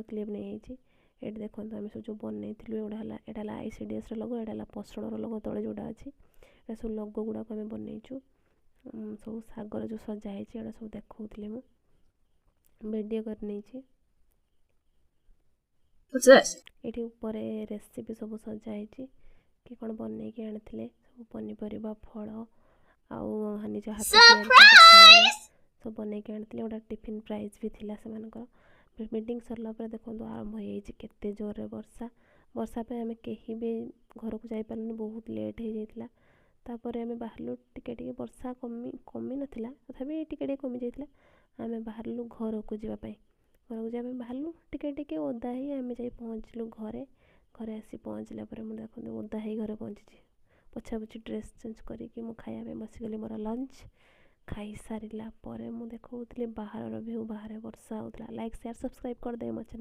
Clip ନେଇଯାଇଛି। ଏଠି ଦେଖନ୍ତୁ ଆମେ ସବୁ ଯେଉଁ ବନେଇଥିଲୁ ଏଗୁଡ଼ା ହେଲା, ଏଇଟା ହେଲା ICDSର ଲୋଗୋ, ଏଇଟା ହେଲା ପୋଷଣର ଲୋଗୋ ତଳେ ଯେଉଁଟା ଅଛି। ଏଇଟା ସବୁ ଲୋଗୋ ଗୁଡ଼ାକ ଆମେ ବନେଇଛୁ। ସବୁ ଶାଗର ଯେଉଁ ସଜା ହେଇଛି ଏଗୁଡ଼ା ସବୁ ଦେଖାଉଥିଲି, ମୁଁ ଭିଡ଼ିଓ କରି ନେଇଛି। ଏଠି ଉପରେ ରେସିପି ସବୁ ସଜା ହେଇଛି, କି କ'ଣ ବନେଇକି ଆଣିଥିଲେ, ସବୁ ପନିପରିବା, ଫଳ ଆଉ ନିଜ ହାତ ତିଆରି ସବୁ ବନେଇକି ଆଣିଥିଲେ। ଗୋଟେ ଟିଫିନ୍ ପ୍ରାଇଜ୍ ବି ଥିଲା ସେମାନଙ୍କର। ମିଟିଂ ସରିଲା ପରେ ଦେଖନ୍ତୁ ଆରମ୍ଭ ହେଇଯାଇଛି କେତେ ଜୋରରେ ବର୍ଷା ପାଇଁ ଆମେ କେହି ବି ଘରକୁ ଯାଇପାରିଲୁନି, ବହୁତ ଲେଟ୍ ହେଇଯାଇଥିଲା। ତାପରେ ଆମେ ବାହାରିଲୁ, ଟିକେ ବର୍ଷା କମି ନଥିଲା, ତଥାପି ଟିକେ କମିଯାଇଥିଲା। ଆମେ ବାହାରିଲୁ ଘରକୁ ଯିବା ପାଇଁ ବାହାରିଲୁ, ଟିକେ ଓଦା ହେଇ ଆମେ ଯାଇ ପହଞ୍ଚିଲୁ ଘରେ ଆସି ପହଞ୍ଚିଲା ପରେ ମୁଁ ଦେଖନ୍ତୁ ଓଦା ହେଇ ଘରେ ପହଞ୍ଚିଛି। ପୋଛାପୋଛି ଡ୍ରେସ୍ ଚେଞ୍ଜ କରିକି ମୁଁ ଖାଇବା ପାଇଁ ବସିଗଲି ମୋର ଲଞ୍ଚ। ଖାଇସାରିଲା ପରେ ମୁଁ ଦେଖାଉଥିଲି ବାହାରର ଭିଉ, ବାହାରେ ବର୍ଷା ହେଉଥିଲା। ଲାଇକ୍, ସେୟାର, ସବସ୍କ୍ରାଇବ୍ କରିଦେବେ ମୋ ଚ୍ୟାନେଲ୍।